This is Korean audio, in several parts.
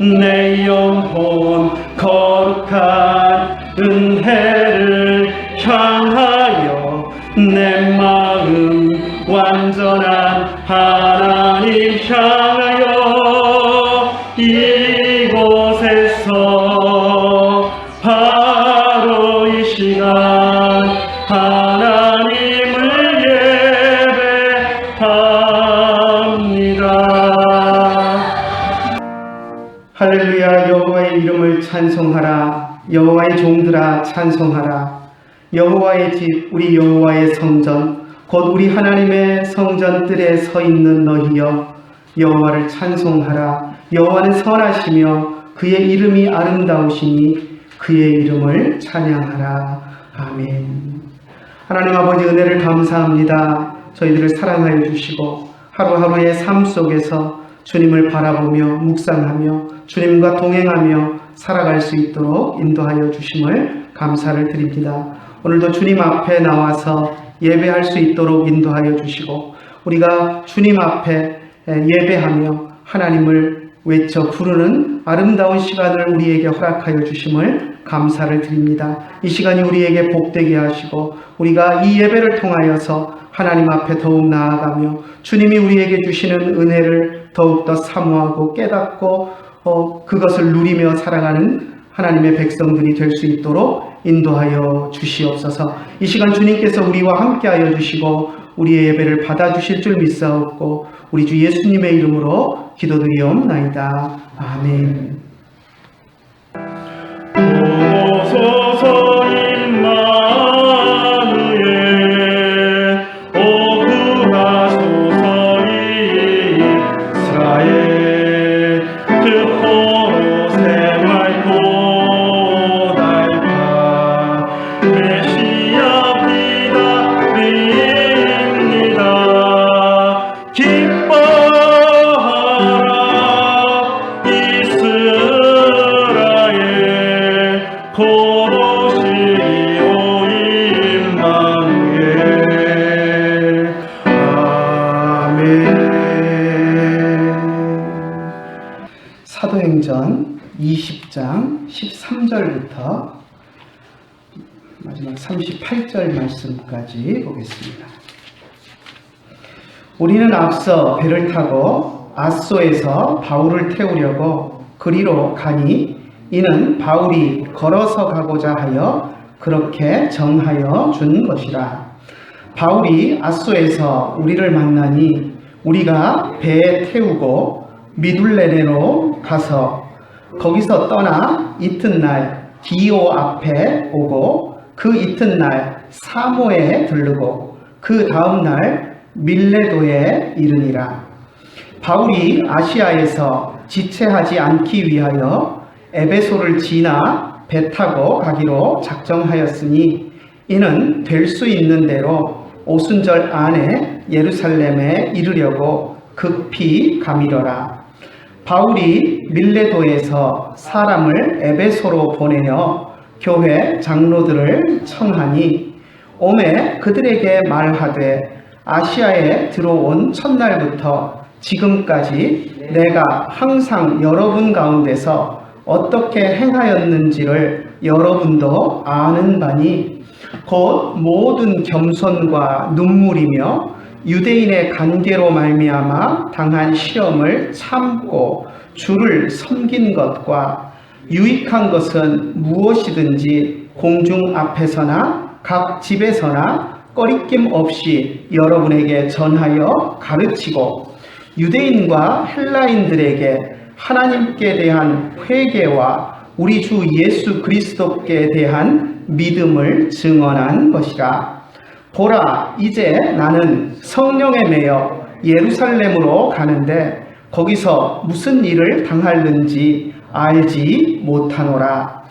내 영혼 거룩한 은혜를 향하여 내 마음 완전한 하나님 향하여 이곳에서 바로 이 시간 하나님을 예배합니다. 할렐루야. 여호와의 이름을 찬송하라. 여호와의 종들아 찬송하라. 여호와의 집 우리 여호와의 성전 곧 우리 하나님의 성전 뜰에 서 있는 너희여 여호와를 찬송하라. 여호와는 선하시며 그의 이름이 아름다우시니 그의 이름을 찬양하라. 아멘. 하나님 아버지 은혜를 감사합니다. 저희들을 사랑하여 주시고 하루하루의 삶 속에서 주님을 바라보며 묵상하며 주님과 동행하며 살아갈 수 있도록 인도하여 주심을 감사를 드립니다. 오늘도 주님 앞에 나와서 예배할 수 있도록 인도하여 주시고 우리가 주님 앞에 예배하며 하나님을 외쳐 부르는 아름다운 시간을 우리에게 허락하여 주심을 감사를 드립니다. 이 시간이 우리에게 복되게 하시고 우리가 이 예배를 통하여서 하나님 앞에 더욱 나아가며 주님이 우리에게 주시는 은혜를 더욱더 사모하고 깨닫고 그것을 누리며 살아가는 하나님의 백성들이 될 수 있도록 인도하여 주시옵소서. 이 시간 주님께서 우리와 함께하여 주시고 우리의 예배를 받아주실 줄 믿사옵고 우리 주 예수님의 이름으로 기도드리옵나이다. 아멘. 오소서 임마누엘 오구하소서 이스라엘 듣고 생활고 달파 메시아 기다립니다. 기뻐하라 이스라엘 고로시오 임마누엘. 아멘. 사도행전 20장 13절부터 마지막 38절 말씀까지 보겠습니다. 우리는 앞서 배를 타고 아소에서 바울을 태우려고 그리로 가니 이는 바울이 걸어서 가고자 하여 그렇게 정하여 준 것이라. 바울이 아소에서 우리를 만나니 우리가 배에 태우고 미둘레네로 가서 거기서 떠나 이튿날 디오 앞에 오고 그 이튿날 사모에 들르고 그 다음날 밀레도에 이르니라. 바울이 아시아에서 지체하지 않기 위하여 에베소를 지나 배 타고 가기로 작정하였으니 이는 될 수 있는 대로 오순절 안에 예루살렘에 이르려고 급히 가미러라. 바울이 밀레도에서 사람을 에베소로 보내어 교회 장로들을 청하니 오매 그들에게 말하되 아시아에 들어온 첫날부터 지금까지 내가 항상 여러분 가운데서 어떻게 행하였는지를 여러분도 아는 바니 곧 모든 겸손과 눈물이며 유대인의 관계로 말미암아 당한 시험을 참고 주를 섬긴 것과 유익한 것은 무엇이든지 공중 앞에서나 각 집에서나 꺼리낌 없이 여러분에게 전하여 가르치고 유대인과 헬라인들에게 하나님께 대한 회개와 우리 주 예수 그리스도께 대한 믿음을 증언한 것이라. 보라, 이제 나는 성령에 매여 예루살렘으로 가는데 거기서 무슨 일을 당할는지 알지 못하노라.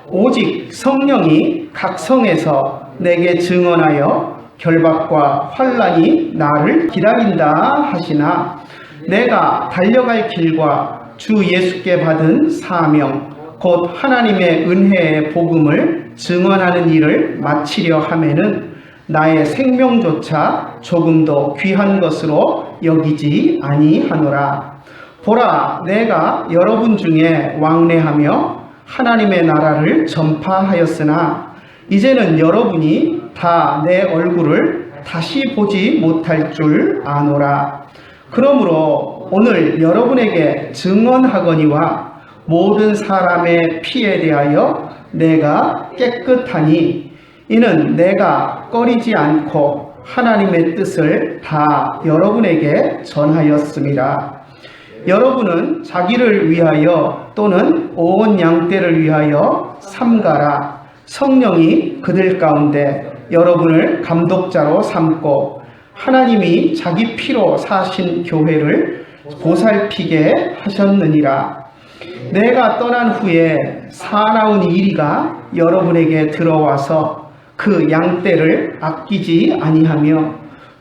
오직 성령이 각 성에서 내게 증언하여 결박과 환난이 나를 기다린다 하시나 내가 달려갈 길과 주 예수께 받은 사명 곧 하나님의 은혜의 복음을 증언하는 일을 마치려 하면은 나의 생명조차 조금도 귀한 것으로 여기지 아니하노라. 보라, 내가 여러분 중에 왕래하며 하나님의 나라를 전파하였으나 이제는 여러분이 다 내 얼굴을 다시 보지 못할 줄 아노라. 그러므로 오늘 여러분에게 증언하거니와 모든 사람의 피에 대하여 내가 깨끗하니 이는 내가 꺼리지 않고 하나님의 뜻을 다 여러분에게 전하였습니다. 여러분은 자기를 위하여 또는 온 양떼를 위하여 삼가라. 성령이 그들 가운데 여러분을 감독자로 삼고 하나님이 자기 피로 사신 교회를 보살피게 하셨느니라. 내가 떠난 후에 사나운 이리가 여러분에게 들어와서 그 양떼를 아끼지 아니하며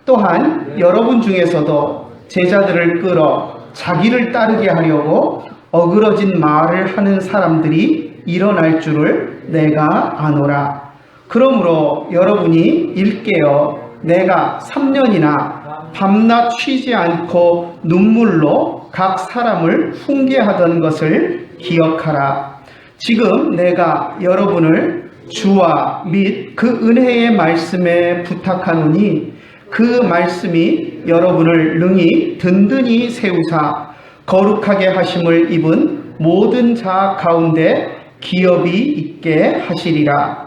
또한 여러분 중에서도 제자들을 끌어 자기를 따르게 하려고 어그러진 말을 하는 사람들이 일어날 줄을 내가 아노라. 그러므로 여러분이 일깨어 내가 3년이나 밤낮 쉬지 않고 눈물로 각 사람을 훈계하던 것을 기억하라. 지금 내가 여러분을 주와 및 그 은혜의 말씀에 부탁하노니 그 말씀이 여러분을 능히 든든히 세우사 거룩하게 하심을 입은 모든 자 가운데 기업이 있게 하시리라.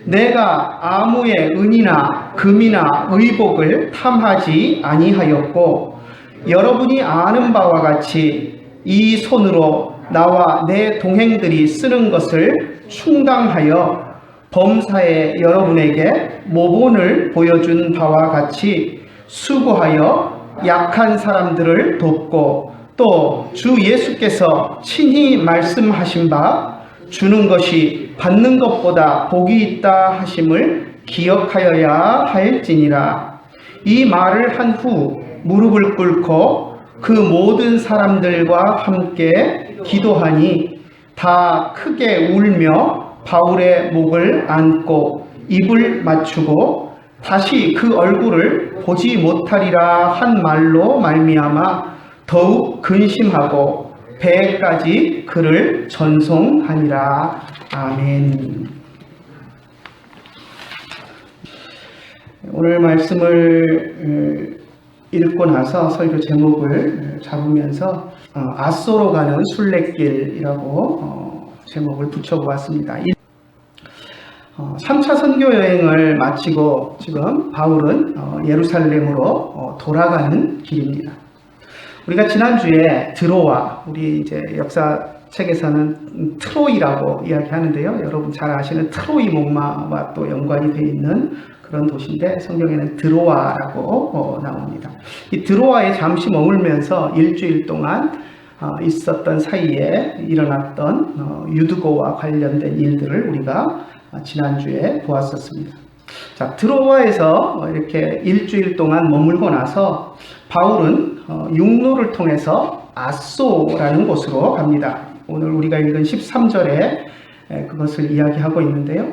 내가 아무의 은이나 금이나 의복을 탐하지 아니하였고 여러분이 아는 바와 같이 이 손으로 나와 내 동행들이 쓰는 것을 충당하여 범사에 여러분에게 모본을 보여준 바와 같이 수고하여 약한 사람들을 돕고 또 주 예수께서 친히 말씀하신 바 주는 것이 받는 것보다 복이 있다 하심을 기억하여야 할지니라. 이 말을 한 후 무릎을 꿇고 그 모든 사람들과 함께 기도하니 다 크게 울며 바울의 목을 안고 입을 맞추고 다시 그 얼굴을 보지 못하리라 한 말로 말미암아 더욱 근심하고 배까지 그를 전송하니라. 아멘. 오늘 말씀을 읽고 나서 설교 제목을 잡으면서 아쏘로 가는 순례길이라고 제목을 붙여보았습니다. 3차 선교 여행을 마치고 지금 바울은 예루살렘으로 돌아가는 길입니다. 우리가 지난주에 드로아, 우리 이제 역사책에서는 트로이라고 이야기하는데요. 여러분 잘 아시는 트로이 목마와 또 연관이 되어 있는 그런 도시인데 성경에는 드로아라고 나옵니다. 이 드로아에 잠시 머물면서 일주일 동안 있었던 사이에 일어났던 유두고와 관련된 일들을 우리가 지난주에 보았었습니다. 자, 드로아에서 이렇게 일주일 동안 머물고 나서 바울은 육로를 통해서 아쏘라는 곳으로 갑니다. 오늘 우리가 읽은 13절에 그것을 이야기하고 있는데요.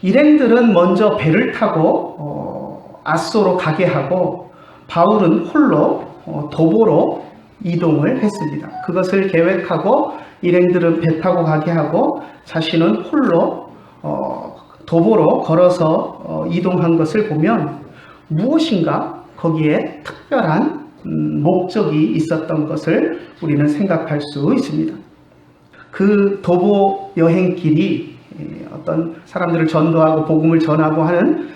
일행들은 먼저 배를 타고 아쏘로 가게 하고 바울은 홀로 도보로 이동을 했습니다. 그것을 계획하고 일행들은 배 타고 가게 하고 자신은 홀로 도보로 걸어서 이동한 것을 보면 무엇인가 거기에 특별한 목적이 있었던 것을 우리는 생각할 수 있습니다. 그 도보 여행길이 어떤 사람들을 전도하고 복음을 전하고 하는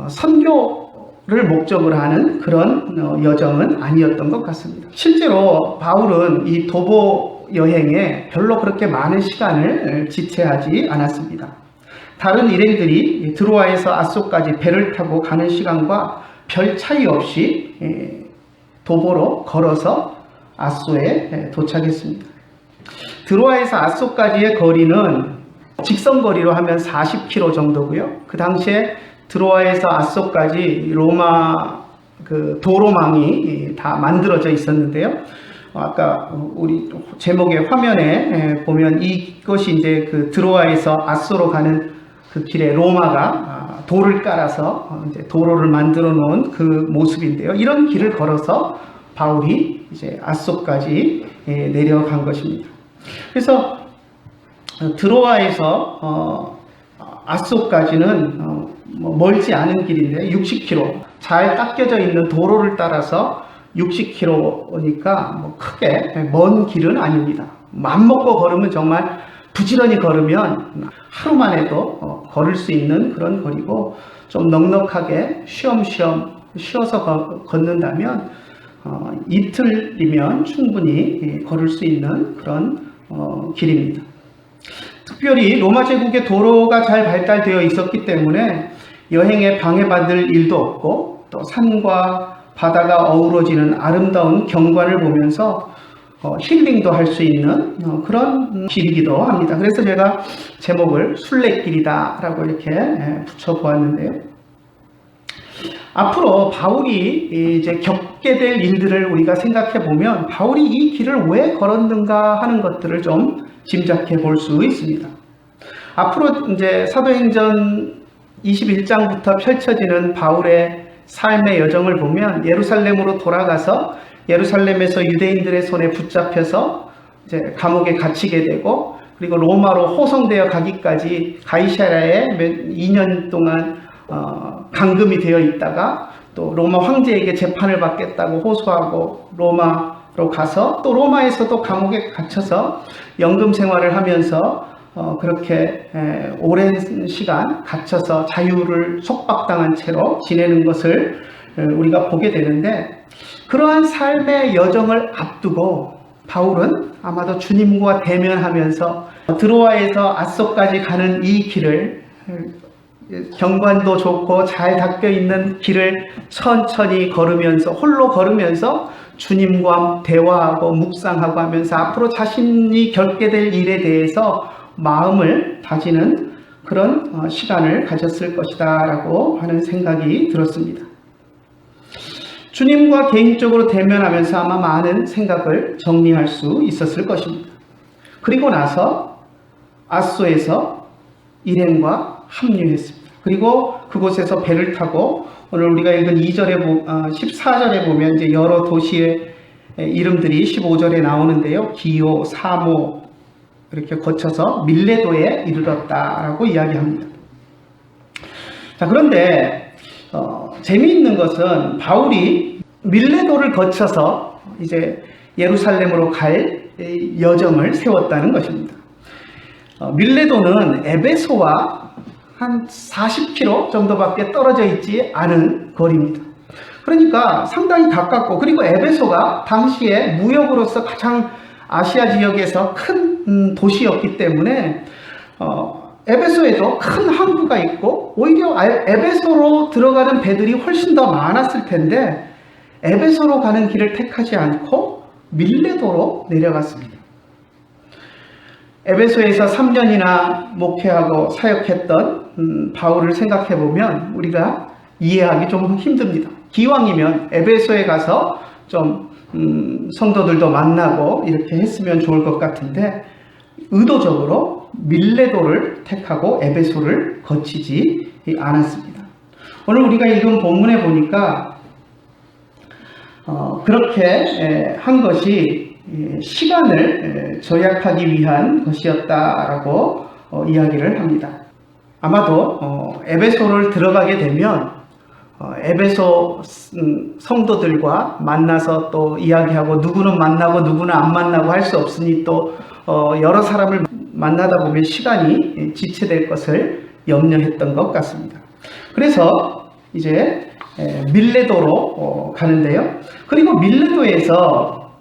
선교를 목적으로 하는 그런 여정은 아니었던 것 같습니다. 실제로 바울은 이 도보 여행에 별로 그렇게 많은 시간을 지체하지 않았습니다. 다른 일행들이 드로아에서 아소까지 배를 타고 가는 시간과 별 차이 없이 도보로 걸어서 아소에 도착했습니다. 드로아에서 아소까지의 거리는 직선거리로 하면 40km 정도고요. 그 당시에 드로아에서 아소까지 로마 그 도로망이 다 만들어져 있었는데요. 아까 우리 제목의 화면에 보면 이것이 이제 그 드로아에서 아소로 가는 그 길에 로마가 돌을 깔아서 이제 도로를 만들어 놓은 그 모습인데요. 이런 길을 걸어서 바울이 이제 앗소까지 내려간 것입니다. 그래서 드로아에서 앗소까지는 멀지 않은 길인데 60km, 잘 닦여져 있는 도로를 따라서 60km니까 크게 먼 길은 아닙니다. 맘먹고 걸으면, 정말 부지런히 걸으면 하루만 해도 걸을 수 있는 그런 거리고, 좀 넉넉하게 쉬엄쉬엄 쉬어서 걷는다면 이틀이면 충분히 걸을 수 있는 그런 길입니다. 특별히 로마 제국의 도로가 잘 발달되어 있었기 때문에 여행에 방해받을 일도 없고, 또 산과 바다가 어우러지는 아름다운 경관을 보면서 힐링도 할 수 있는 그런 길이기도 합니다. 그래서 제가 제목을 순례길이다 라고 이렇게 붙여보았는데요. 앞으로 바울이 이제 겪게 될 일들을 우리가 생각해 보면, 바울이 이 길을 왜 걸었는가 하는 것들을 좀 짐작해 볼 수 있습니다. 앞으로 이제 사도행전 21장부터 펼쳐지는 바울의 삶의 여정을 보면, 예루살렘으로 돌아가서 예루살렘에서 유대인들의 손에 붙잡혀서 이제 감옥에 갇히게 되고, 그리고 로마로 호송되어 가기까지 가이사랴에 2년 동안 감금이 되어 있다가, 또 로마 황제에게 재판을 받겠다고 호소하고 로마로 가서, 또 로마에서도 감옥에 갇혀서 연금 생활을 하면서 그렇게 오랜 시간 갇혀서 자유를 속박당한 채로 지내는 것을 우리가 보게 되는데, 그러한 삶의 여정을 앞두고 바울은 아마도 주님과 대면하면서 드로아에서 앗소까지 가는 이 길을, 경관도 좋고 잘 닦여 있는 길을 천천히 걸으면서, 홀로 걸으면서 주님과 대화하고 묵상하고 하면서 앞으로 자신이 겪게 될 일에 대해서 마음을 다지는 그런 시간을 가졌을 것이다 라고 하는 생각이 들었습니다. 주님과 개인적으로 대면하면서 아마 많은 생각을 정리할 수 있었을 것입니다. 그리고 나서 앗소에서 일행과 합류했습니다. 그리고 그곳에서 배를 타고, 오늘 우리가 읽은 14절에 보면 이제 여러 도시의 이름들이 15절에 나오는데요. 기오, 사모 이렇게 거쳐서 밀레도에 이르렀다라고 이야기합니다. 자, 그런데 재미있는 것은 바울이 밀레도를 거쳐서 이제 예루살렘으로 갈 여정을 세웠다는 것입니다. 밀레도는 에베소와 한 40km 정도밖에 떨어져 있지 않은 거리입니다. 그러니까 상당히 가깝고, 그리고 에베소가 당시에 무역으로서 가장 아시아 지역에서 큰 도시였기 때문에 에베소에도 큰 항구가 있고, 오히려 에베소로 들어가는 배들이 훨씬 더 많았을 텐데 에베소로 가는 길을 택하지 않고 밀레도로 내려갔습니다. 에베소에서 3년이나 목회하고 사역했던 바울을 생각해 보면 우리가 이해하기 좀 힘듭니다. 기왕이면 에베소에 가서 좀 성도들도 만나고 이렇게 했으면 좋을 것 같은데, 의도적으로 밀레도를 택하고 에베소를 거치지 않았습니다. 오늘 우리가 읽은 본문에 보니까 그렇게 한 것이 시간을 절약하기 위한 것이었다라고 이야기를 합니다. 아마도 에베소를 들어가게 되면 에베소 성도들과 만나서 또 이야기하고, 누구는 만나고 누구는 안 만나고 할 수 없으니 또 여러 사람을 만나다 보면 시간이 지체될 것을 염려했던 것 같습니다. 그래서 이제 밀레도로 가는데요. 그리고 밀레도에서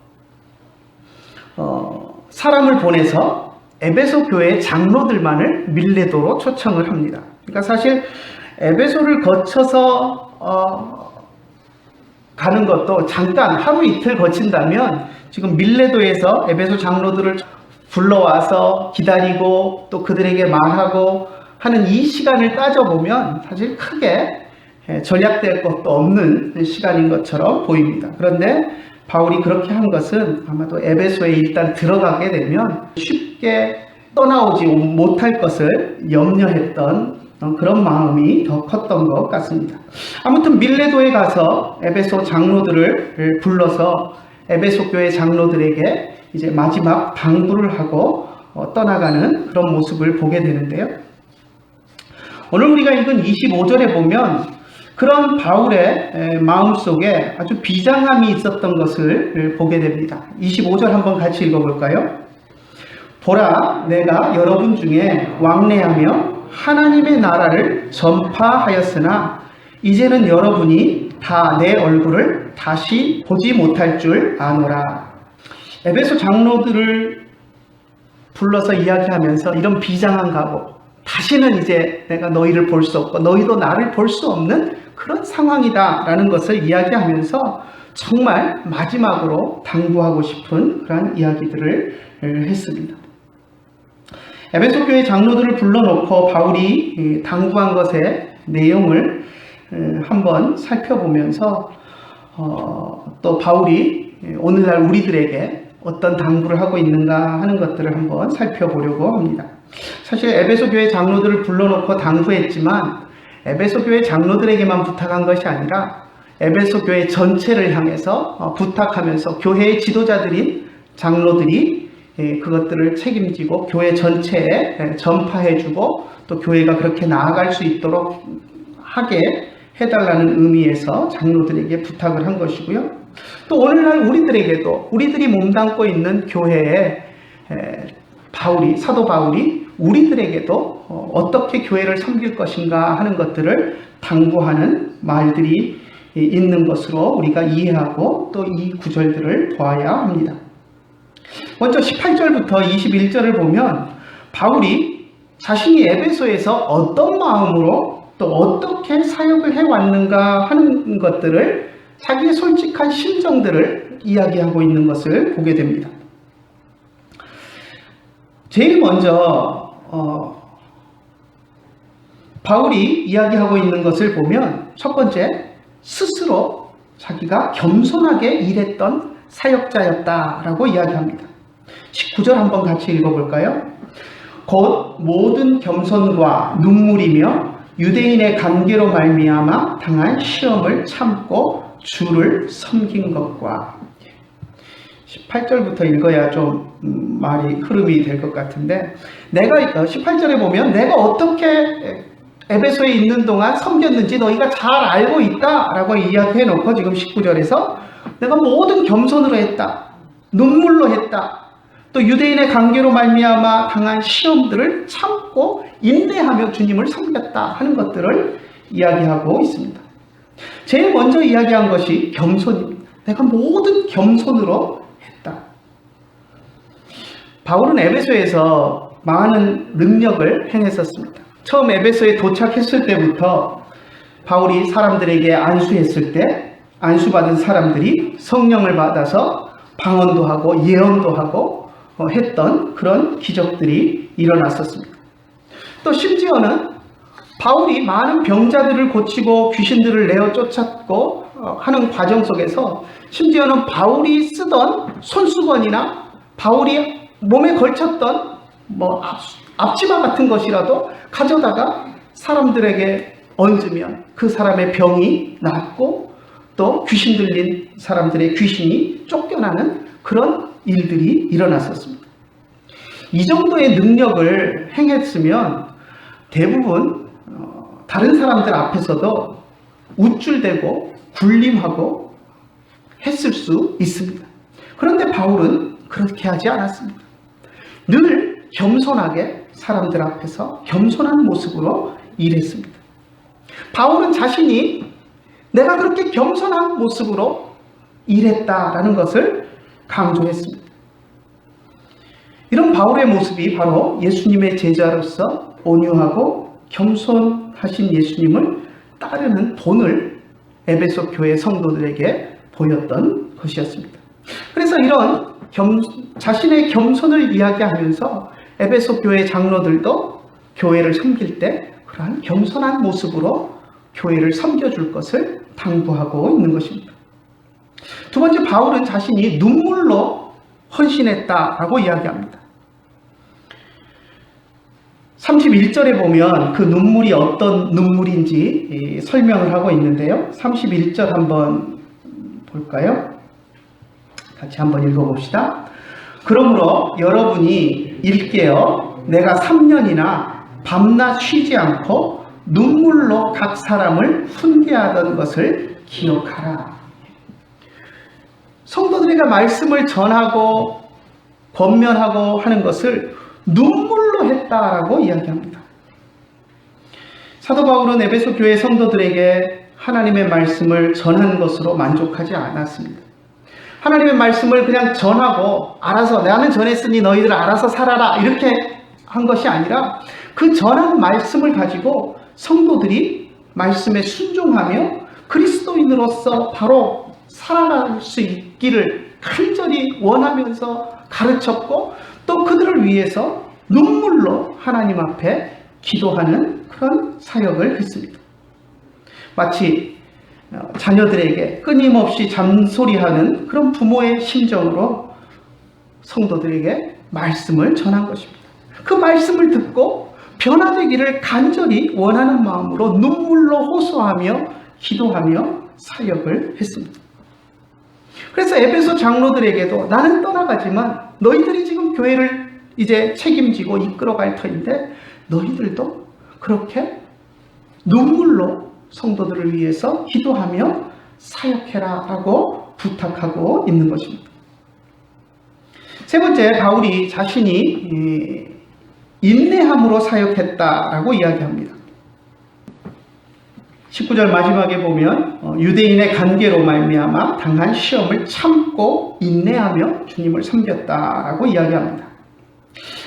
사람을 보내서 에베소 교회 장로들만을 밀레도로 초청을 합니다. 그러니까 사실 에베소를 거쳐서 가는 것도 잠깐 하루 이틀 거친다면, 지금 밀레도에서 에베소 장로들을 불러와서 기다리고 또 그들에게 말하고 하는 이 시간을 따져보면 사실 크게 절약될 것도 없는 시간인 것처럼 보입니다. 그런데 바울이 그렇게 한 것은 아마도 에베소에 일단 들어가게 되면 쉽게 떠나오지 못할 것을 염려했던 그런 마음이 더 컸던 것 같습니다. 아무튼 밀레도에 가서 에베소 장로들을 불러서 에베소 교회 장로들에게 이제 마지막 당부를 하고 떠나가는 그런 모습을 보게 되는데요. 오늘 우리가 읽은 25절에 보면 그런 바울의 마음속에 아주 비장함이 있었던 것을 보게 됩니다. 25절 한번 같이 읽어볼까요? 보라, 내가 여러분 중에 왕래하며 하나님의 나라를 전파하였으나 이제는 여러분이 다 내 얼굴을 다시 보지 못할 줄 아노라. 에베소 장로들을 불러서 이야기하면서 이런 비장한 각오, 다시는 이제 내가 너희를 볼 수 없고 너희도 나를 볼 수 없는 그런 상황이다라는 것을 이야기하면서 정말 마지막으로 당부하고 싶은 그런 이야기들을 했습니다. 에베소 교회 장로들을 불러놓고 바울이 당부한 것의 내용을 한번 살펴보면서 또 바울이 오늘날 우리들에게 어떤 당부를 하고 있는가 하는 것들을 한번 살펴보려고 합니다. 사실 에베소 교회 장로들을 불러놓고 당부했지만 에베소 교회 장로들에게만 부탁한 것이 아니라 에베소 교회 전체를 향해서 부탁하면서 교회의 지도자들인 장로들이 그것들을 책임지고 교회 전체에 전파해주고 또 교회가 그렇게 나아갈 수 있도록 하게 해달라는 의미에서 장로들에게 부탁을 한 것이고요. 또 오늘날 우리들에게도 우리들이 몸담고 있는 교회에 사도 바울이 우리들에게도 어떻게 교회를 섬길 것인가 하는 것들을 당부하는 말들이 있는 것으로 우리가 이해하고 또 이 구절들을 보아야 합니다. 먼저 18절부터 21절을 보면 바울이 자신이 에베소에서 어떤 마음으로 또 어떻게 사역을 해왔는가 하는 것들을 자기의 솔직한 심정들을 이야기하고 있는 것을 보게 됩니다. 제일 먼저 바울이 이야기하고 있는 것을 보면 첫 번째, 스스로 자기가 겸손하게 일했던 사역자였다라고 이야기합니다. 19절 한번 같이 읽어볼까요? 곧 모든 겸손과 눈물이며 유대인의 관계로 말미암아 당한 시험을 참고 주를 섬긴 것과 18절부터 읽어야 좀 말이 흐름이 될 것 같은데, 내가 18절에 보면 내가 어떻게 에베소에 있는 동안 섬겼는지 너희가 잘 알고 있다라고 이야기해 놓고 지금 19절에서 내가 모든 겸손으로 했다, 눈물로 했다, 또 유대인의 관계로 말미암아 당한 시험들을 참고 인내하며 주님을 섬겼다 하는 것들을 이야기하고 있습니다. 제일 먼저 이야기한 것이 겸손입니다. 내가 모든 겸손으로 했다. 바울은 에베소에서 많은 능력을 행했었습니다. 처음 에베소에 도착했을 때부터 바울이 사람들에게 안수했을 때 안수받은 사람들이 성령을 받아서 방언도 하고 예언도 하고 했던 그런 기적들이 일어났었습니다. 또 심지어는 바울이 많은 병자들을 고치고 귀신들을 내어 쫓았고 하는 과정 속에서 심지어는 바울이 쓰던 손수건이나 바울이 몸에 걸쳤던 앞치마 같은 것이라도 가져다가 사람들에게 얹으면 그 사람의 병이 낫고 또 귀신 들린 사람들의 귀신이 쫓겨나는 그런 일들이 일어났었습니다. 이 정도의 능력을 행했으면 대부분 다른 사람들 앞에서도 우쭐대고 군림하고 했을 수 있습니다. 그런데 바울은 그렇게 하지 않았습니다. 늘 겸손하게 사람들 앞에서 겸손한 모습으로 일했습니다. 바울은 자신이 내가 그렇게 겸손한 모습으로 일했다라는 것을 강조했습니다. 이런 바울의 모습이 바로 예수님의 제자로서 온유하고 겸손하신 예수님을 따르는 본을 에베소 교회 성도들에게 보였던 것이었습니다. 그래서 이런 자신의 겸손을 이야기하면서 에베소 교회 장로들도 교회를 섬길 때 그러한 겸손한 모습으로 교회를 섬겨줄 것을 당부하고 있는 것입니다. 두 번째, 바울은 자신이 눈물로 헌신했다라고 이야기합니다. 31절에 보면 그 눈물이 어떤 눈물인지 설명을 하고 있는데요. 31절 한번 볼까요? 같이 한번 읽어봅시다. 그러므로 여러분이 일깨어 내가 3년이나 밤낮 쉬지 않고 눈물로 각 사람을 훈계하던 것을 기억하라. 성도들에게 말씀을 전하고 권면하고 하는 것을 눈물로 했다라고 이야기합니다. 사도 바울은 에베소 교회 성도들에게 하나님의 말씀을 전한 것으로 만족하지 않았습니다. 하나님의 말씀을 그냥 전하고 알아서 나는 전했으니 너희들 알아서 살아라 이렇게 한 것이 아니라 그 전한 말씀을 가지고 성도들이 말씀에 순종하며 그리스도인으로서 바로 살아갈 수 있기를 간절히 원하면서 가르쳤고 또 그들을 위해서 눈물로 하나님 앞에 기도하는 그런 사역을 했습니다. 마치 자녀들에게 끊임없이 잔소리하는 그런 부모의 심정으로 성도들에게 말씀을 전한 것입니다. 그 말씀을 듣고 변화되기를 간절히 원하는 마음으로 눈물로 호소하며 기도하며 사역을 했습니다. 그래서 에베소 장로들에게도 나는 떠나가지만 너희들이 지금 교회를 이제 책임지고 이끌어갈 터인데 너희들도 그렇게 눈물로 성도들을 위해서 기도하며 사역해라 라고 부탁하고 있는 것입니다. 세 번째, 바울이 자신이 인내함으로 사역했다라고 이야기합니다. 19절 마지막에 보면 유대인의 관계로 말미암아 당한 시험을 참고 인내하며 주님을 섬겼다라고 이야기합니다.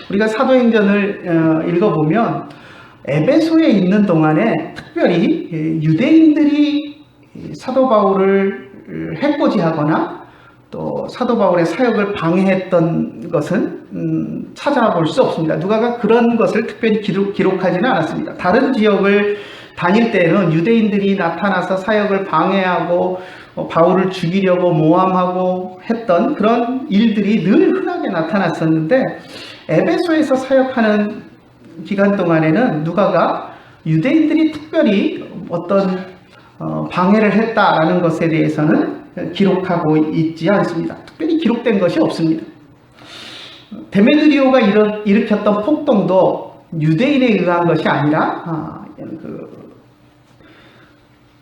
우리가 사도행전을 읽어보면 에베소에 있는 동안에 특별히 유대인들이 사도 바울을 해코지하거나 또 사도 바울의 사역을 방해했던 것은 찾아볼 수 없습니다. 누가가 그런 것을 특별히 기록하지는 않았습니다. 다른 지역을 다닐 때는 유대인들이 나타나서 사역을 방해하고 바울을 죽이려고 모함하고 했던 그런 일들이 늘 흔하게 나타났었는데 에베소에서 사역하는 기간 동안에는 누가가 유대인들이 특별히 어떤 방해를 했다라는 것에 대해서는 기록하고 있지 않습니다. 특별히 기록된 것이 없습니다. 데메드리오가 일으켰던 폭동도 유대인에 의한 것이 아니라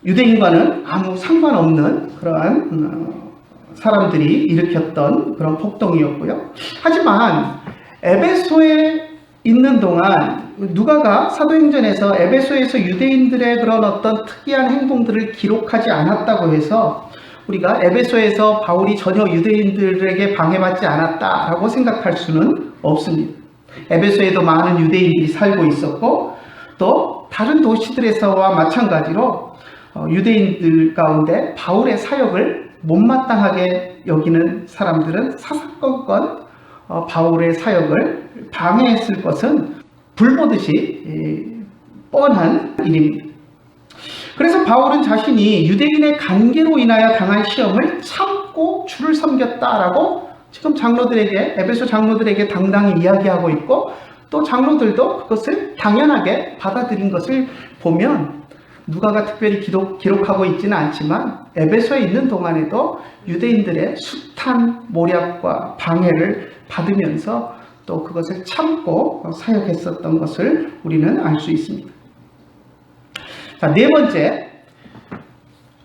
유대인과는 아무 상관없는 그러한 사람들이 일으켰던 그런 폭동이었고요. 하지만 에베소에 있는 동안 누가가 사도행전에서 에베소에서 유대인들의 그런 어떤 특이한 행동들을 기록하지 않았다고 해서 우리가 에베소에서 바울이 전혀 유대인들에게 방해받지 않았다라고 생각할 수는 없습니다. 에베소에도 많은 유대인들이 살고 있었고 또 다른 도시들에서와 마찬가지로 유대인들 가운데 바울의 사역을 못마땅하게 여기는 사람들은 사사건건 바울의 사역을 방해했을 것은 불보듯이 뻔한 일입니다. 그래서 바울은 자신이 유대인의 관계로 인하여 당한 시험을 참고 주를 섬겼다라고 지금 장로들에게, 에베소 장로들에게 당당히 이야기하고 있고 또 장로들도 그것을 당연하게 받아들인 것을 보면 누가가 특별히 기록하고 있지는 않지만 에베소에 있는 동안에도 유대인들의 숱한 모략과 방해를 받으면서 또 그것을 참고 사역했었던 것을 우리는 알 수 있습니다. 자, 네 번째,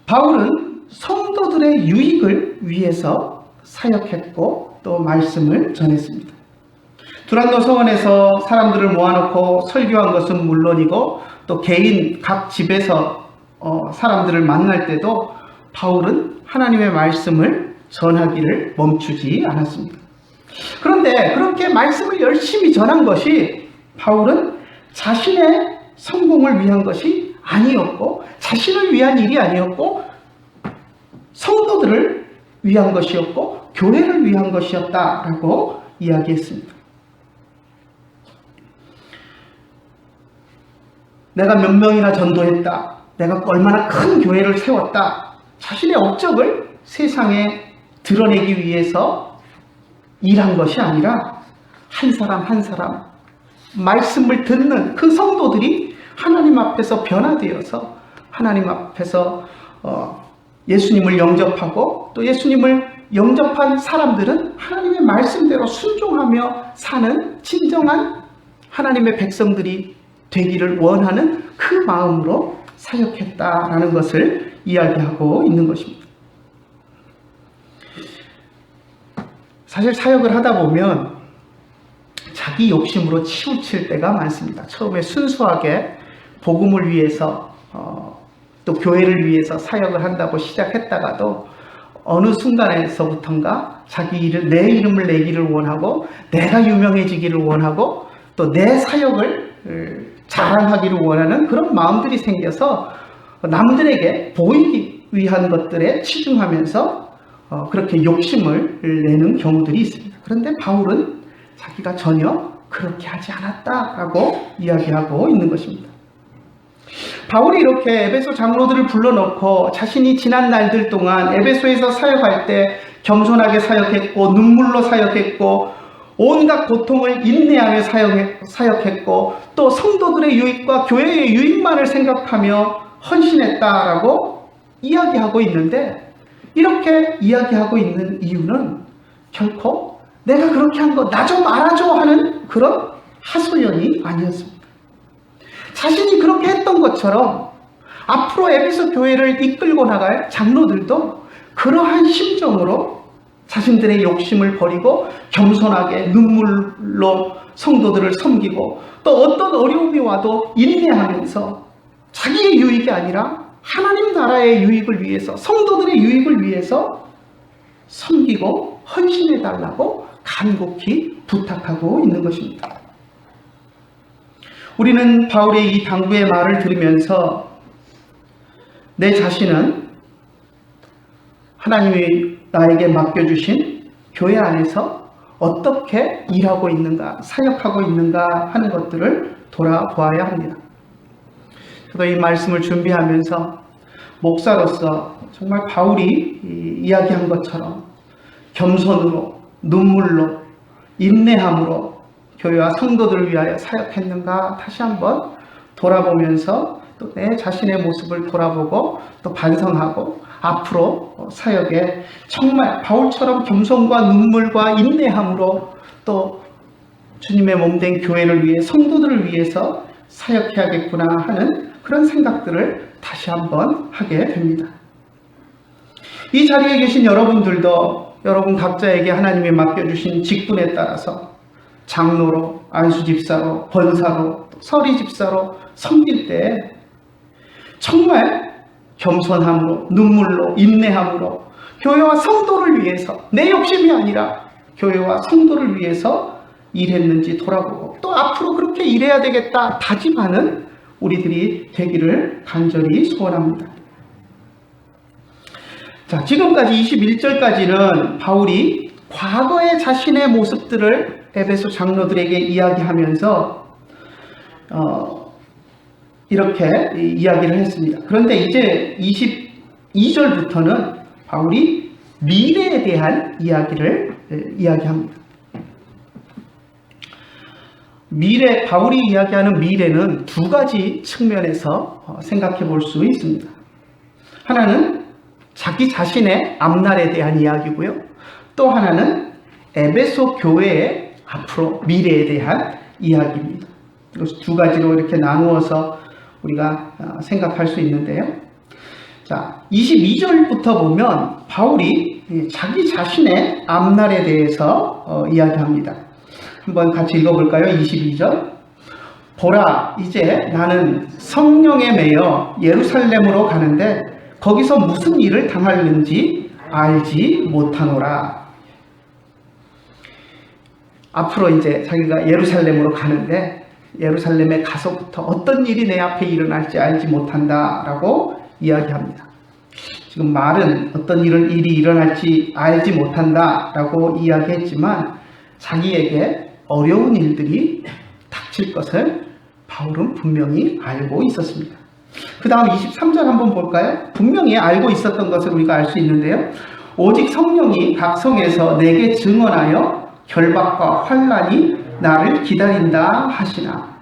바울은 성도들의 유익을 위해서 사역했고 또 말씀을 전했습니다. 두란노 서원에서 사람들을 모아놓고 설교한 것은 물론이고 또 개인 각 집에서 사람들을 만날 때도 바울은 하나님의 말씀을 전하기를 멈추지 않았습니다. 그런데 그렇게 말씀을 열심히 전한 것이 바울은 자신의 성공을 위한 것이 아니었고 자신을 위한 일이 아니었고 성도들을 위한 것이었고 교회를 위한 것이었다라고 이야기했습니다. 내가 몇 명이나 전도했다. 내가 얼마나 큰 교회를 세웠다. 자신의 업적을 세상에 드러내기 위해서 일한 것이 아니라 한 사람 한 사람 말씀을 듣는 그 성도들이 하나님 앞에서 변화되어서 하나님 앞에서 예수님을 영접하고 또 예수님을 영접한 사람들은 하나님의 말씀대로 순종하며 사는 진정한 하나님의 백성들이 되기를 원하는 그 마음으로 사역했다라는 것을 이야기하고 있는 것입니다. 사실 사역을 하다 보면 자기 욕심으로 치우칠 때가 많습니다. 처음에 순수하게 복음을 위해서 또 교회를 위해서 사역을 한다고 시작했다가도 어느 순간에서부턴가 내 이름을 내기를 원하고 내가 유명해지기를 원하고 또 내 사역을 자랑하기를 원하는 그런 마음들이 생겨서 남들에게 보이기 위한 것들에 치중하면서 그렇게 욕심을 내는 경우들이 있습니다. 그런데 바울은 자기가 전혀 그렇게 하지 않았다라고 이야기하고 있는 것입니다. 바울이 이렇게 에베소 장로들을 불러놓고 자신이 지난 날들 동안 에베소에서 사역할 때 겸손하게 사역했고 눈물로 사역했고 온갖 고통을 인내하며 사역했고 또 성도들의 유익과 교회의 유익만을 생각하며 헌신했다라고 이야기하고 있는데, 이렇게 이야기하고 있는 이유는 결코 내가 그렇게 한 거 나 좀 알아줘 하는 그런 하소연이 아니었습니다. 자신이 그렇게 했던 것처럼 앞으로 에베소 교회를 이끌고 나갈 장로들도 그러한 심정으로 자신들의 욕심을 버리고 겸손하게 눈물로 성도들을 섬기고 또 어떤 어려움이 와도 인내하면서 자기의 유익이 아니라 하나님 나라의 유익을 위해서, 성도들의 유익을 위해서 섬기고 헌신해달라고 간곡히 부탁하고 있는 것입니다. 우리는 바울의 이 당부의 말을 들으면서 내 자신은 하나님이 나에게 맡겨주신 교회 안에서 어떻게 일하고 있는가, 사역하고 있는가 하는 것들을 돌아보아야 합니다. 저도 이 말씀을 준비하면서 목사로서 정말 바울이 이야기한 것처럼 겸손으로, 눈물로, 인내함으로 교회와 성도들을 위하여 사역했는가 다시 한번 돌아보면서 또 내 자신의 모습을 돌아보고 또 반성하고 앞으로 사역에 정말 바울처럼 겸손과 눈물과 인내함으로 또 주님의 몸된 교회를 위해, 성도들을 위해서 사역해야겠구나 하는 그런 생각들을 다시 한번 하게 됩니다. 이 자리에 계신 여러분들도 여러분 각자에게 하나님이 맡겨주신 직분에 따라서 장로로, 안수집사로, 권사로, 서리집사로 섬길 때 정말 겸손함으로, 눈물로, 인내함으로 교회와 성도를 위해서, 내 욕심이 아니라 교회와 성도를 위해서 일했는지 돌아보고 또 앞으로 그렇게 일해야 되겠다 다짐하는 우리들이 되기를 간절히 소원합니다. 자, 지금까지 21절까지는 바울이 과거의 자신의 모습들을 에베소 장로들에게 이야기하면서 이렇게 이야기를 했습니다. 그런데 이제 22절부터는 바울이 미래에 대한 이야기를 이야기합니다. 바울이 이야기하는 미래는 두 가지 측면에서 생각해 볼 수 있습니다. 하나는 자기 자신의 앞날에 대한 이야기고요. 또 하나는 에베소 교회의 앞으로 미래에 대한 이야기입니다. 그래서 두 가지로 이렇게 나누어서 우리가 생각할 수 있는데요. 자, 22절부터 보면 바울이 자기 자신의 앞날에 대해서 이야기합니다. 한번 같이 읽어볼까요? 22절. 보라, 이제 나는 성령에 매여 예루살렘으로 가는데 거기서 무슨 일을 당하는지 알지 못하노라. 앞으로 이제 자기가 예루살렘으로 가는데 예루살렘에 가서부터 어떤 일이 내 앞에 일어날지 알지 못한다라고 이야기합니다. 지금 말은 어떤 일이 일어날지 알지 못한다라고 이야기했지만 자기에게 어려운 일들이 닥칠 것을 바울은 분명히 알고 있었습니다. 그 다음 23절 한번 볼까요? 분명히 알고 있었던 것을 우리가 알 수 있는데요. 오직 성령이 각 성에서 내게 증언하여 결박과 환난이 나를 기다린다 하시나.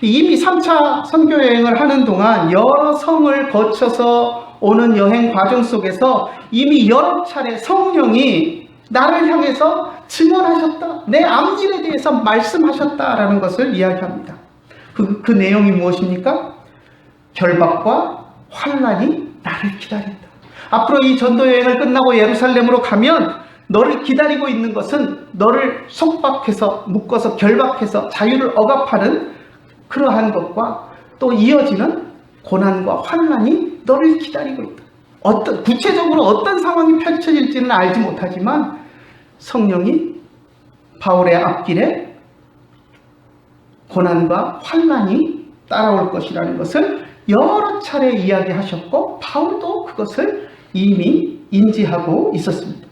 이미 3차 선교여행을 하는 동안 여러 성을 거쳐서 오는 여행 과정 속에서 이미 여러 차례 성령이 나를 향해서 증언하셨다, 내 앞일에 대해서 말씀하셨다라는 것을 이야기합니다. 그 내용이 무엇입니까? 결박과 환난이 나를 기다린다. 앞으로 이 전도여행을 끝나고 예루살렘으로 가면 너를 기다리고 있는 것은 너를 속박해서 묶어서 결박해서 자유를 억압하는 그러한 것과 또 이어지는 고난과 환난이 너를 기다리고 있다. 구체적으로 어떤 상황이 펼쳐질지는 알지 못하지만 성령이 바울의 앞길에 고난과 환난이 따라올 것이라는 것을 여러 차례 이야기하셨고 바울도 그것을 이미 인지하고 있었습니다.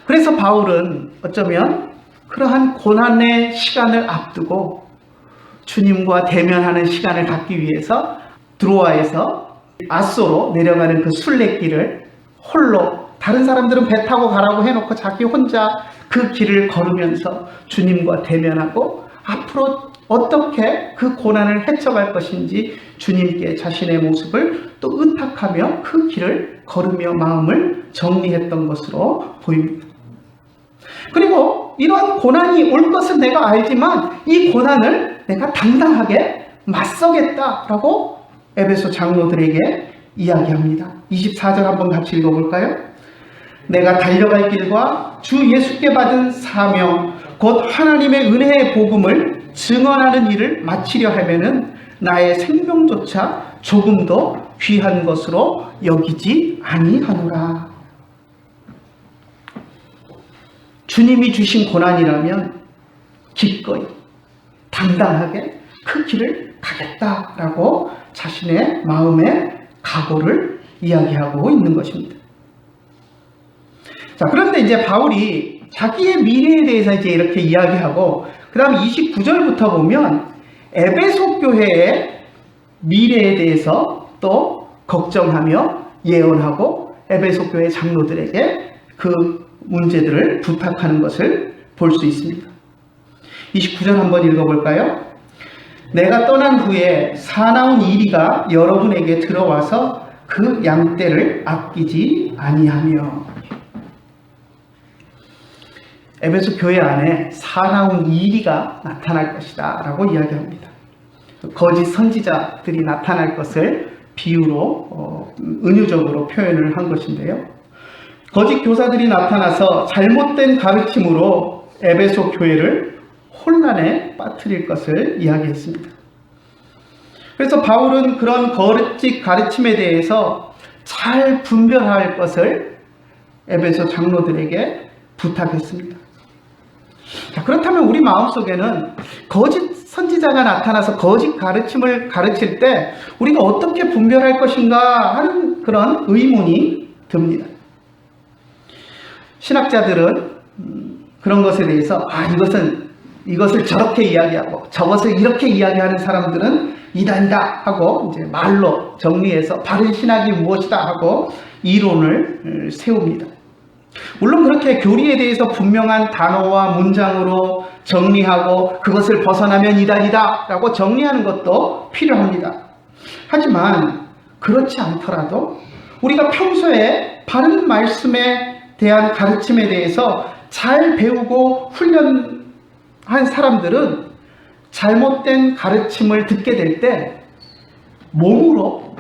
그래서 바울은 어쩌면 그러한 고난의 시간을 앞두고 주님과 대면하는 시간을 갖기 위해서 드로아에서 아소로 내려가는 그 순례길을 홀로, 다른 사람들은 배 타고 가라고 해놓고 자기 혼자 그 길을 걸으면서 주님과 대면하고 앞으로 어떻게 그 고난을 헤쳐갈 것인지 주님께 자신의 모습을 또 의탁하며 그 길을 걸으며 마음을 정리했던 것으로 보입니다. 그리고 이런 고난이 올 것은 내가 알지만 이 고난을 내가 당당하게 맞서겠다라고 에베소 장로들에게 이야기합니다. 24절 한번 같이 읽어볼까요? 내가 달려갈 길과 주 예수께 받은 사명 곧 하나님의 은혜의 복음을 증언하는 일을 마치려 하면은 나의 생명조차 조금도 귀한 것으로 여기지 아니하노라. 주님이 주신 고난이라면 기꺼이 당당하게 그 길을 가겠다라고 자신의 마음의 각오를 이야기하고 있는 것입니다. 자, 그런데 이제 바울이 자기의 미래에 대해서 이제 이렇게 이야기하고 그 다음 29절부터 보면 에베소 교회의 미래에 대해서 또 걱정하며 예언하고 에베소 교회 장로들에게 그 문제들을 부탁하는 것을 볼 수 있습니다. 29절 한번 읽어볼까요? 내가 떠난 후에 사나운 이리가 여러분에게 들어와서 그 양떼를 아끼지 아니하며. 에베소 교회 안에 사나운 이리가 나타날 것이다 라고 이야기합니다. 거짓 선지자들이 나타날 것을 비유로 은유적으로 표현을 한 것인데요. 거짓 교사들이 나타나서 잘못된 가르침으로 에베소 교회를 혼란에 빠뜨릴 것을 이야기했습니다. 그래서 바울은 그런 거짓 가르침에 대해서 잘 분별할 것을 에베소 장로들에게 부탁했습니다. 자, 그렇다면 우리 마음속에는 거짓 선지자가 나타나서 거짓 가르침을 가르칠 때 우리가 어떻게 분별할 것인가 하는 그런 의문이 듭니다. 신학자들은 그런 것에 대해서 이것을 저렇게 이야기하고 저것을 이렇게 이야기하는 사람들은 이단이다 하고 이제 말로 정리해서 바른 신학이 무엇이다 하고 이론을 세웁니다. 물론 그렇게 교리에 대해서 분명한 단어와 문장으로 정리하고 그것을 벗어나면 이단이다 라고 정리하는 것도 필요합니다. 하지만 그렇지 않더라도 우리가 평소에 바른 말씀에 대한 가르침에 대해서 잘 배우고 훈련한 사람들은 잘못된 가르침을 듣게 될 때 몸으로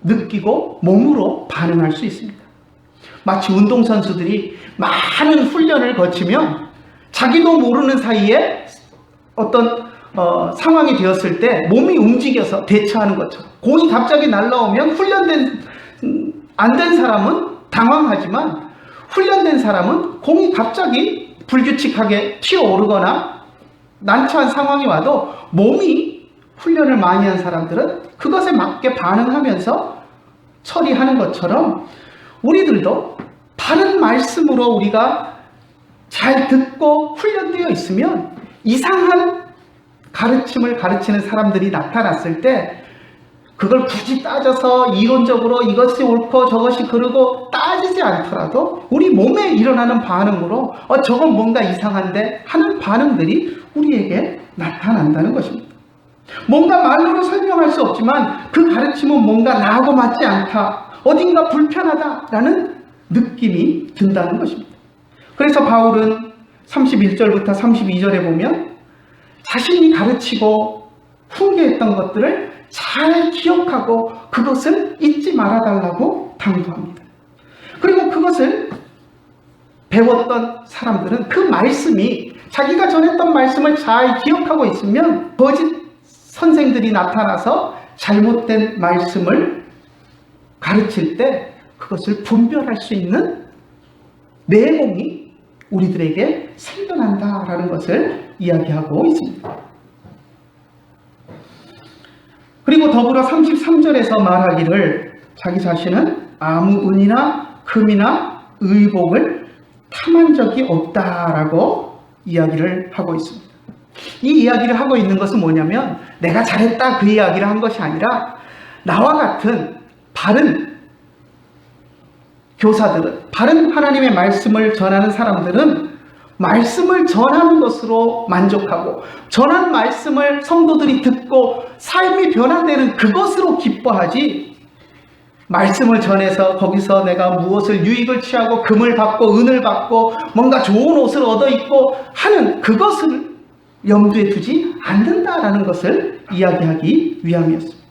느끼고 몸으로 반응할 수 있습니다. 마치 운동선수들이 많은 훈련을 거치면 자기도 모르는 사이에 어떤 상황이 되었을 때 몸이 움직여서 대처하는 것처럼 공이 갑자기 날라오면 안 된 사람은 당황하지만 훈련된 사람은 공이 갑자기 불규칙하게 튀어오르거나 난처한 상황이 와도 몸이 훈련을 많이 한 사람들은 그것에 맞게 반응하면서 처리하는 것처럼 우리들도 바른 말씀으로 우리가 잘 듣고 훈련되어 있으면 이상한 가르침을 가르치는 사람들이 나타났을 때 그걸 굳이 따져서 이론적으로 이것이 옳고 저것이 그르고 따지지 않더라도 우리 몸에 일어나는 반응으로 저건 뭔가 이상한데 하는 반응들이 우리에게 나타난다는 것입니다. 뭔가 말로는 설명할 수 없지만 그 가르침은 뭔가 나하고 맞지 않다, 어딘가 불편하다라는 느낌이 든다는 것입니다. 그래서 바울은 31절부터 32절에 보면 자신이 가르치고 훈계했던 것들을 잘 기억하고 그것을 잊지 말아달라고 당부합니다. 그리고 그것을 배웠던 사람들은 그 말씀이 자기가 전했던 말씀을 잘 기억하고 있으면 거짓 선생들이 나타나서 잘못된 말씀을 가르칠 때 그것을 분별할 수 있는 내공이 우리들에게 생겨난다라는 것을 이야기하고 있습니다. 그리고 더불어 33절에서 말하기를 자기 자신은 아무 은이나 금이나 의복을 탐한 적이 없다라고 이야기를 하고 있습니다. 이 이야기를 하고 있는 것은 뭐냐면 내가 잘했다 그 이야기를 한 것이 아니라 나와 같은 바른 교사들은, 바른 하나님의 말씀을 전하는 사람들은 말씀을 전하는 것으로 만족하고 전한 말씀을 성도들이 듣고 삶이 변화되는 그것으로 기뻐하지, 말씀을 전해서 거기서 내가 무엇을 유익을 취하고 금을 받고 은을 받고 뭔가 좋은 옷을 얻어 입고 하는 그것을 염두에 두지 않는다라는 것을 이야기하기 위함이었습니다.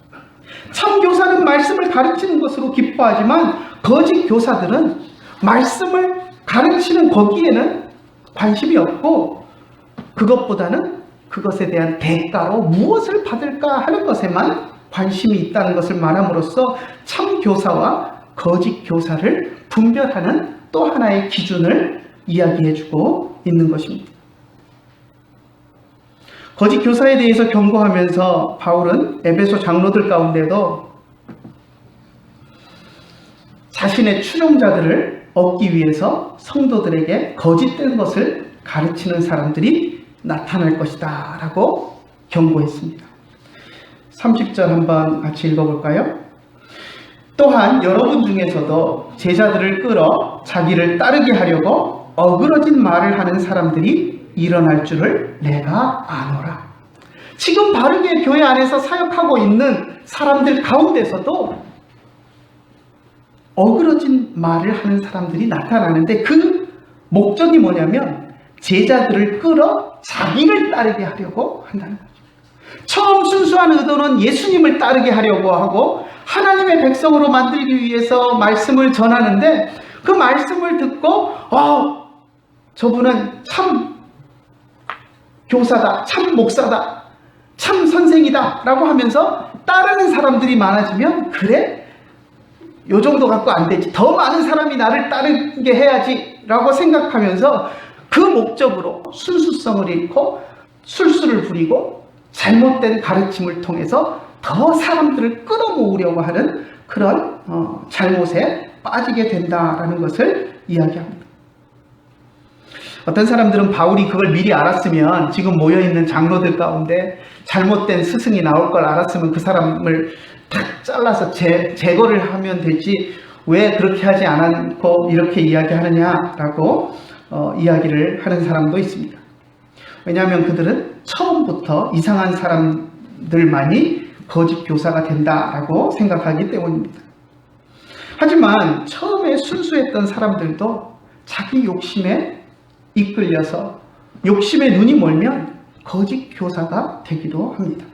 참 교사는 말씀을 가르치는 것으로 기뻐하지만 거짓 교사들은 말씀을 가르치는 거기에는 관심이 없고 그것보다는 그것에 대한 대가로 무엇을 받을까 하는 것에만 관심이 있다는 것을 말함으로써 참 교사와 거짓 교사를 분별하는 또 하나의 기준을 이야기해주고 있는 것입니다. 거짓 교사에 대해서 경고하면서 바울은 에베소 장로들 가운데도 자신의 추종자들을 얻기 위해서 성도들에게 거짓된 것을 가르치는 사람들이 나타날 것이다 라고 경고했습니다. 30절 한번 같이 읽어볼까요? 또한 여러분 중에서도 제자들을 끌어 자기를 따르게 하려고 어그러진 말을 하는 사람들이 일어날 줄을 내가 아노라. 지금 바르게 교회 안에서 사역하고 있는 사람들 가운데서도 어그러진 말을 하는 사람들이 나타나는데 그 목적이 뭐냐면 제자들을 끌어 자기를 따르게 하려고 한다는 거죠. 처음 순수한 의도는 예수님을 따르게 하려고 하고 하나님의 백성으로 만들기 위해서 말씀을 전하는데 그 말씀을 듣고 저분은 참 교사다, 참 목사다, 참 선생이다 라고 하면서 따르는 사람들이 많아지면 그래? 요 정도 갖고 안 되지. 더 많은 사람이 나를 따르게 해야지 라고 생각하면서 그 목적으로 순수성을 잃고 술수를 부리고 잘못된 가르침을 통해서 더 사람들을 끌어모으려고 하는 그런 잘못에 빠지게 된다라는 것을 이야기합니다. 어떤 사람들은 바울이 그걸 미리 알았으면 지금 모여있는 장로들 가운데 잘못된 스승이 나올 걸 알았으면 그 사람을 탁 잘라서 제거를 하면 되지 왜 그렇게 하지 않고 이렇게 이야기하느냐라고 이야기를 하는 사람도 있습니다. 왜냐하면 그들은 처음부터 이상한 사람들만이 거짓 교사가 된다라고 생각하기 때문입니다. 하지만 처음에 순수했던 사람들도 자기 욕심에 이끌려서 욕심에 눈이 멀면 거짓 교사가 되기도 합니다.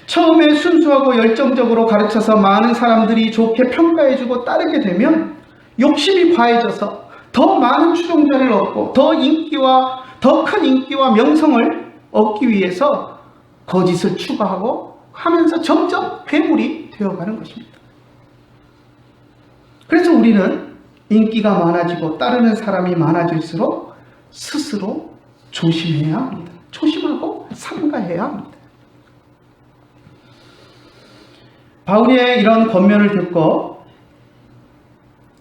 처음에 순수하고 열정적으로 가르쳐서 많은 사람들이 좋게 평가해주고 따르게 되면 욕심이 과해져서 더 많은 추종자를 얻고 더 큰 인기와 명성을 얻기 위해서 거짓을 추가하고 하면서 점점 괴물이 되어가는 것입니다. 그래서 우리는 인기가 많아지고 따르는 사람이 많아질수록 스스로 조심해야 합니다. 조심하고 삼가해야 합니다. 바울의 이런 권면을 듣고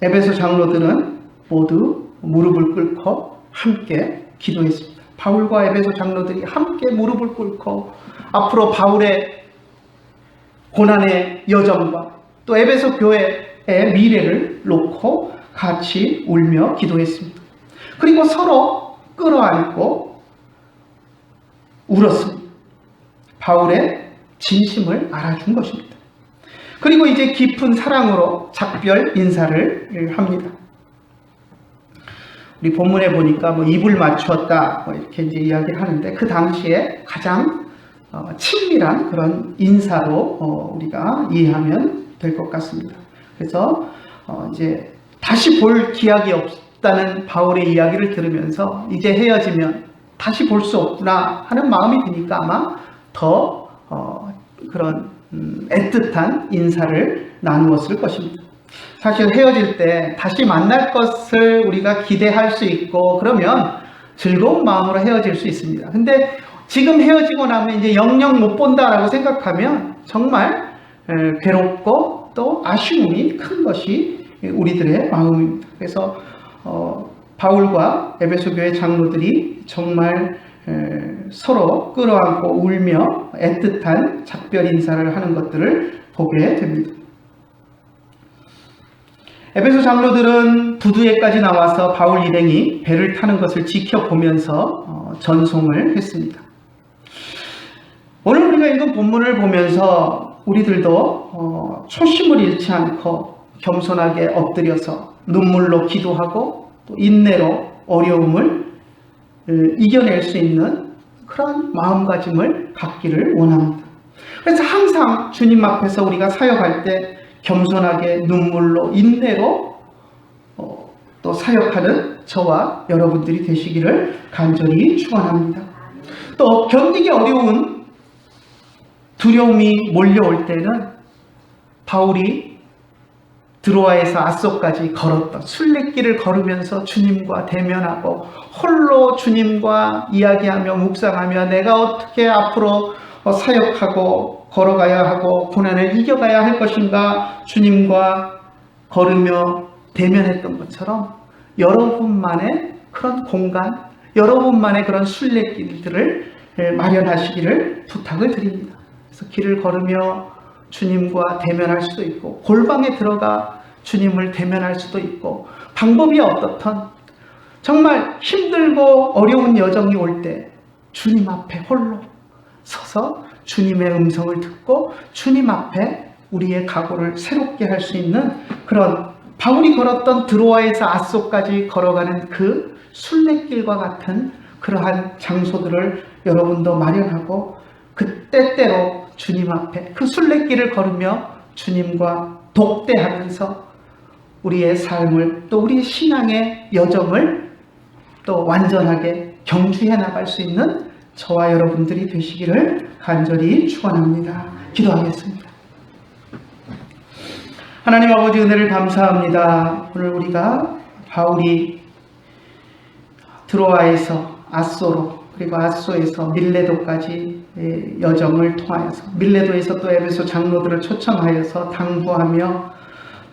에베소 장로들은 모두 무릎을 꿇고 함께 기도했습니다. 바울과 에베소 장로들이 함께 무릎을 꿇고 앞으로 바울의 고난의 여정과 또 에베소 교회의 미래를 놓고 같이 울며 기도했습니다. 그리고 서로 끌어안고 울었습니다. 바울의 진심을 알아준 것입니다. 그리고 이제 깊은 사랑으로 작별 인사를 합니다. 우리 본문에 보니까 입을 맞추었다 이렇게 이제 이야기를 하는데 그 당시에 가장 친밀한 그런 인사로 우리가 이해하면 될 것 같습니다. 그래서 이제 다시 볼 기약이 없다는 바울의 이야기를 들으면서 이제 헤어지면 다시 볼 수 없구나 하는 마음이 드니까 아마 더 그런 애틋한 인사를 나누었을 것입니다. 사실 헤어질 때 다시 만날 것을 우리가 기대할 수 있고 그러면 즐거운 마음으로 헤어질 수 있습니다. 근데 지금 헤어지고 나면 이제 영영 못 본다라고 생각하면 정말 괴롭고 또 아쉬움이 큰 것이 우리들의 마음입니다. 그래서 바울과 에베소 교회 장로들이 정말 서로 끌어안고 울며 애틋한 작별 인사를 하는 것들을 보게 됩니다. 에베소 장로들은 부두에까지 나와서 바울 일행이 배를 타는 것을 지켜보면서 전송을 했습니다. 오늘 우리가 읽은 본문을 보면서 우리들도 초심을 잃지 않고 겸손하게 엎드려서 눈물로 기도하고 또 인내로 어려움을 이겨낼 수 있는 그런 마음가짐을 갖기를 원합니다. 그래서 항상 주님 앞에서 우리가 사역할 때 겸손하게 눈물로 인내로 또 사역하는 저와 여러분들이 되시기를 간절히 축원합니다. 또 견디기 어려운 두려움이 몰려올 때는 바울이 드로아에서 아소까지 걸었던 순례길을 걸으면서 주님과 대면하고 홀로 주님과 이야기하며 묵상하며 내가 어떻게 앞으로 사역하고 걸어가야 하고 고난을 이겨가야 할 것인가 주님과 걸으며 대면했던 것처럼 여러분만의 그런 공간, 여러분만의 그런 순례길들을 마련하시기를 부탁을 드립니다. 그래서 길을 걸으며 주님과 대면할 수도 있고 골방에 들어가 주님을 대면할 수도 있고 방법이 어떻든 정말 힘들고 어려운 여정이 올 때 주님 앞에 홀로 서서 주님의 음성을 듣고 주님 앞에 우리의 각오를 새롭게 할 수 있는 그런 바울이 걸었던 드로아에서 아소까지 걸어가는 그 순례길과 같은 그러한 장소들을 여러분도 마련하고 그 때때로 주님 앞에 그 순례길을 걸으며 주님과 독대하면서 우리의 삶을 또 우리의 신앙의 여정을 또 완전하게 경주해 나갈 수 있는 저와 여러분들이 되시기를 간절히 축원합니다. 기도하겠습니다. 하나님 아버지 은혜를 감사합니다. 오늘 우리가 바울이 드로아에서 아소로 그리고 아소에서 밀레도까지 여정을 통하여서 밀레도에서 또 에베소 장로들을 초청하여서 당부하며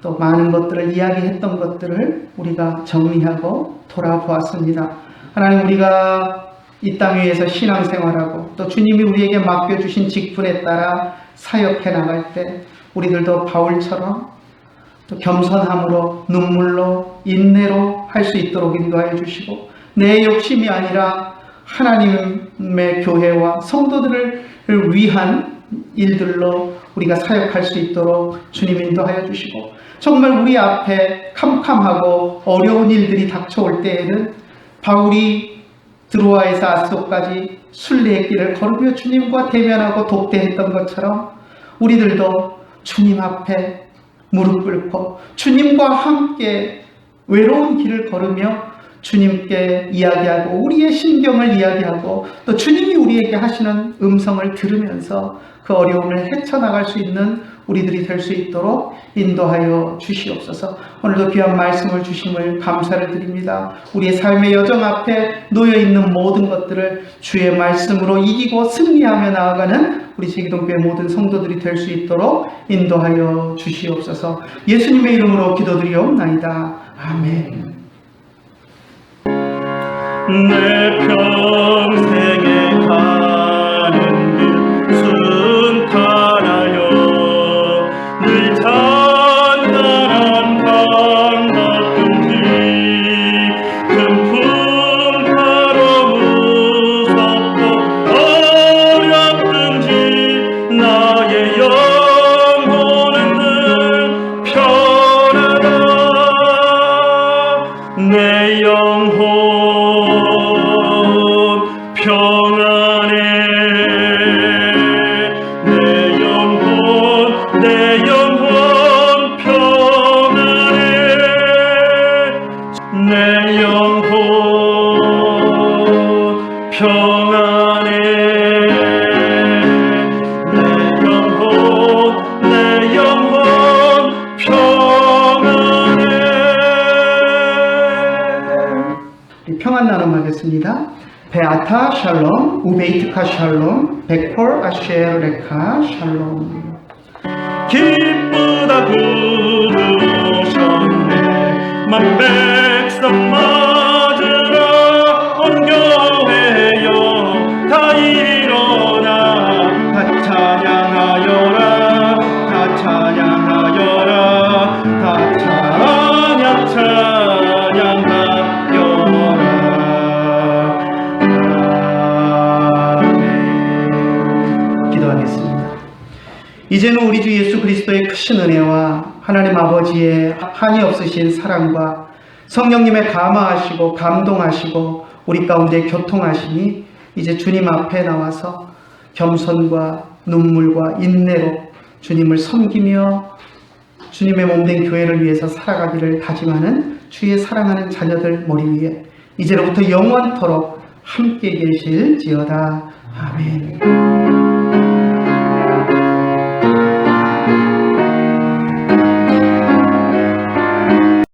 또 많은 것들을 이야기했던 것들을 우리가 정리하고 돌아보았습니다. 하나님 우리가 이 땅 위에서 신앙생활하고 또 주님이 우리에게 맡겨주신 직분에 따라 사역해 나갈 때 우리들도 바울처럼 또 겸손함으로 눈물로 인내로 할 수 있도록 인도하여 주시고 내 욕심이 아니라 하나님의 교회와 성도들을 위한 일들로 우리가 사역할 수 있도록 주님 인도하여 주시고 정말 우리 앞에 캄캄하고 어려운 일들이 닥쳐올 때에는 바울이 드로아에서 아소까지 순례의 길을 걸으며 주님과 대면하고 독대했던 것처럼 우리들도 주님 앞에 무릎 꿇고 주님과 함께 외로운 길을 걸으며 주님께 이야기하고 우리의 심경을 이야기하고 또 주님이 우리에게 하시는 음성을 들으면서 그 어려움을 헤쳐나갈 수 있는 우리들이 될 수 있도록 인도하여 주시옵소서. 오늘도 귀한 말씀을 주심을 감사를 드립니다. 우리의 삶의 여정 앞에 놓여있는 모든 것들을 주의 말씀으로 이기고 승리하며 나아가는 우리 제기동교회 모든 성도들이 될 수 있도록 인도하여 주시옵소서. 예수님의 이름으로 기도드리옵나이다. 아멘. 내 평생에 가는 길 순탄하여 우리 평안 나눔하겠습니다. 베아타 샬롬, 우베이트카 샬롬, 백폴 아쉐르 레카 샬롬. 기쁘다 부르셨네 만 백성 맞으라 온 교회여 다 일어나 다 찬양하여라 다 찬양하여라 다 찬양하여라. 아멘. 기도하겠습니다. 이제는 우리 주 예수 그리스도의 크신 은혜와 하나님 아버지의 한이 없으신 사랑과 성령님의 감화하시고 감동하시고 우리 가운데 교통하시니 이제 주님 앞에 나와서 겸손과 눈물과 인내로 주님을 섬기며 주님의 몸된 교회를 위해서 살아가기를 다짐하는 주의 사랑하는 자녀들 머리 위에 이제로부터 영원토록 함께 계실지어다. 아멘.